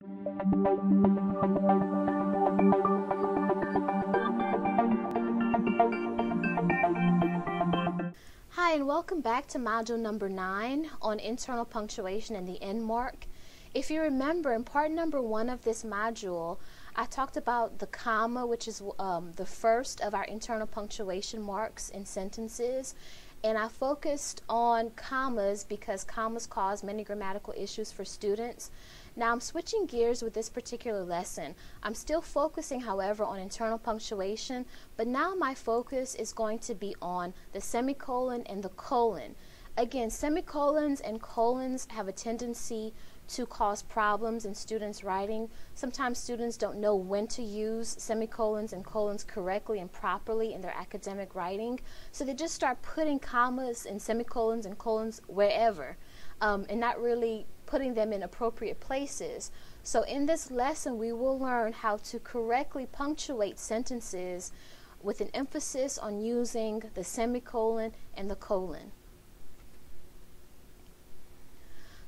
Hi, and welcome back to module number 9 on internal punctuation and the end mark. If you remember, in part number 1 of this module, I talked about the comma, which is the first of our internal punctuation marks in sentences. And I focused on commas because commas cause many grammatical issues for students. Now I'm switching gears with this particular lesson. I'm still focusing, however, on internal punctuation, but now my focus is going to be on the semicolon and the colon. Again, semicolons and colons have a tendency to cause problems in students' writing. Sometimes students don't know when to use semicolons and colons correctly and properly in their academic writing, so they just start putting commas and semicolons and colons wherever and not really putting them in appropriate places. So in this lesson, we will learn how to correctly punctuate sentences with an emphasis on using the semicolon and the colon.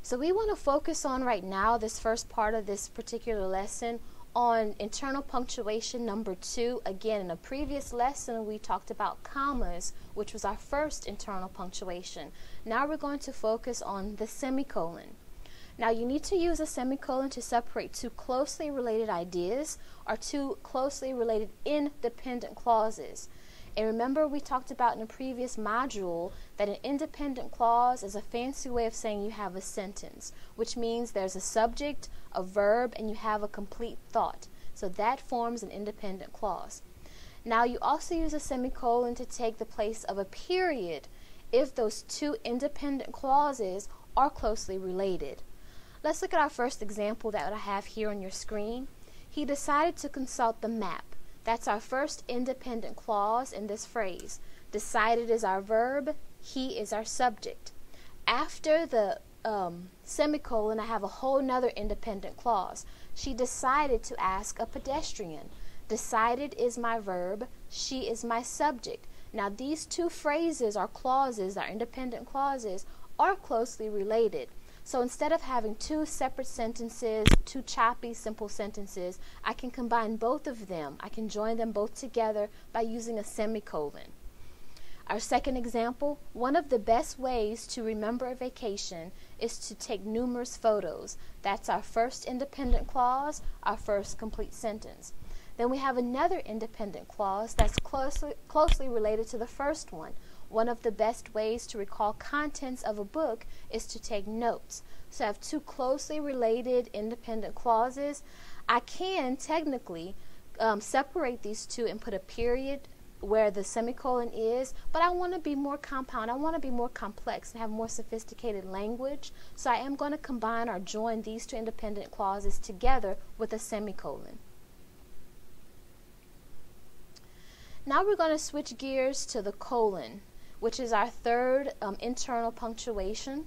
So we want to focus on right now, this first part of this particular lesson, on internal punctuation number 2. Again, in a previous lesson, we talked about commas, which was our first internal punctuation. Now we're going to focus on the semicolon. Now you need to use a semicolon to separate two closely related ideas or two closely related independent clauses. And remember, we talked about in a previous module that an independent clause is a fancy way of saying you have a sentence, which means there's a subject, a verb, and you have a complete thought. So that forms an independent clause. Now you also use a semicolon to take the place of a period if those two independent clauses are closely related. Let's look at our first example that I have here on your screen. He decided to consult the map. That's our first independent clause in this phrase. Decided is our verb, he is our subject. After the semicolon, I have a whole nother independent clause. She decided to ask a pedestrian. Decided is my verb, she is my subject. Now these two phrases or clauses, our independent clauses, are closely related. So instead of having two separate sentences, two choppy, simple sentences, I can combine both of them. I can join them both together by using a semicolon. Our second example, one of the best ways to remember a vacation is to take numerous photos. That's our first independent clause, our first complete sentence. Then we have another independent clause that's closely related to the first one. One of the best ways to recall contents of a book is to take notes. So I have two closely related independent clauses. I can technically separate these two and put a period where the semicolon is, but I want to be more compound. I want to be more complex and have more sophisticated language. So I am going to combine or join these two independent clauses together with a semicolon. Now we're going to switch gears to the colon, which is our third internal punctuation.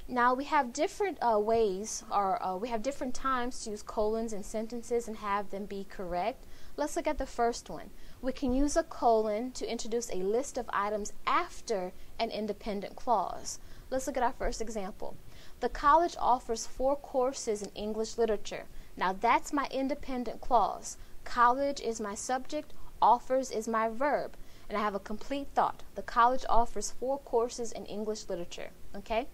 Now we have different ways, or we have different times to use colons in sentences and have them be correct. Let's look at the first one. We can use a colon to introduce a list of items after an independent clause. Let's look at our first example. The college offers 4 courses in English literature. Now that's my independent clause. College is my subject, offers is my verb. And I have a complete thought. The college offers 4 courses in English literature. Okay?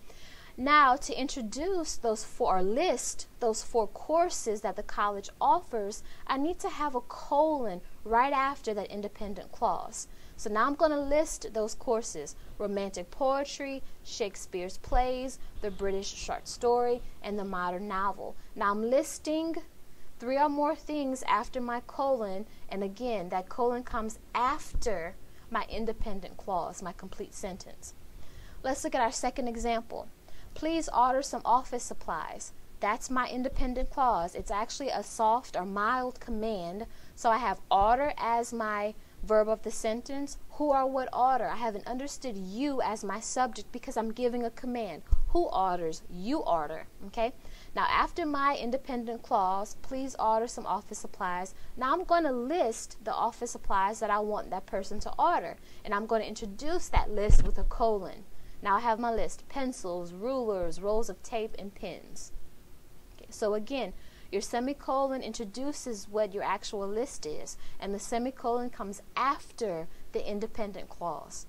Now, to introduce those 4, or list those 4 courses that the college offers, I need to have a colon right after that independent clause. So now I'm going to list those courses: romantic poetry, Shakespeare's plays, the British short story, and the modern novel. Now I'm listing 3 or more things after my colon, and again, that colon comes after my independent clause, my complete sentence. Let's look at our second example. Please order some office supplies. That's my independent clause. It's actually a soft or mild command. So I have order as my verb of the sentence. Who or what order? I haven't understood you as my subject because I'm giving a command. Who orders? You order. Okay? Now after my independent clause, please order some office supplies. Now I'm going to list the office supplies that I want that person to order. And I'm going to introduce that list with a colon. Now I have my list: pencils, rulers, rolls of tape, and pens. Okay, so again, Your semicolon introduces what your actual list is, and the semicolon comes after the independent clause.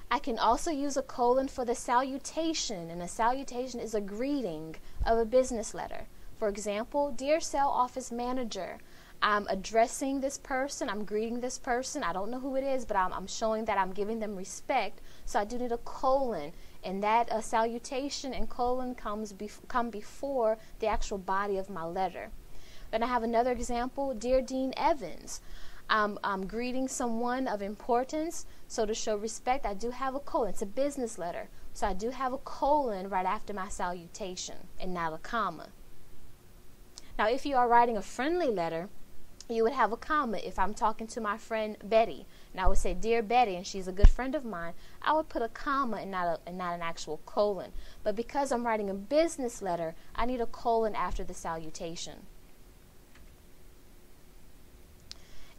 I can also use a colon for the salutation, and a salutation is a greeting of a business letter. For example, dear cell office manager, I'm addressing this person, I'm greeting this person, I don't know who it is, but I'm showing that I'm giving them respect, so I do need a colon, and that salutation and colon come before the actual body of my letter. Then I have another example, dear Dean Evans, I'm greeting someone of importance, so to show respect, I do have a colon. It's a business letter, so I do have a colon right after my salutation, and not a comma. Now, if you are writing a friendly letter, you would have a comma. If I'm talking to my friend Betty, and I would say, dear Betty, and she's a good friend of mine, I would put a comma and not an actual colon. But because I'm writing a business letter, I need a colon after the salutation.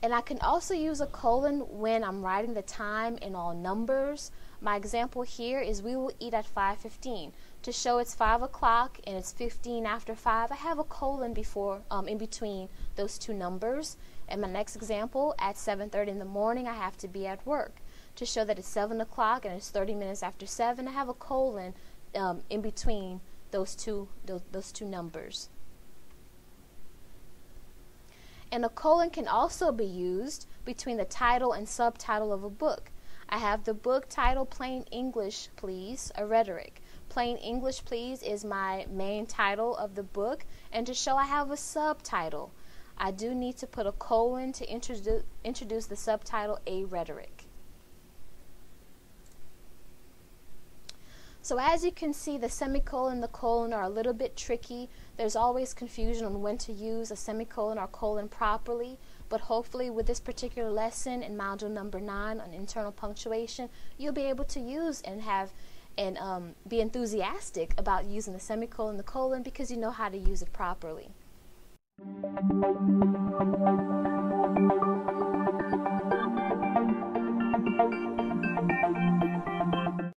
And I can also use a colon when I'm writing the time in all numbers. My example here is we will eat at 5:15. To show it's 5 o'clock and it's 15 after 5, I have a colon before, in between those two numbers. And my next example, at 7:30 in the morning, I have to be at work. To show that it's 7 o'clock and it's 30 minutes after 7, I have a colon in between those two numbers. And a colon can also be used between the title and subtitle of a book. I have the book title, Plain English Please, a Rhetoric. Plain English Please is my main title of the book, and to show I have a subtitle, I do need to put a colon to introduce the subtitle, A Rhetoric. So as you can see, the semicolon and the colon are a little bit tricky. There's always confusion on when to use a semicolon or colon properly, but hopefully with this particular lesson in module number 9 on internal punctuation, you'll be able to use and be enthusiastic about using the semicolon and the colon because you know how to use it properly.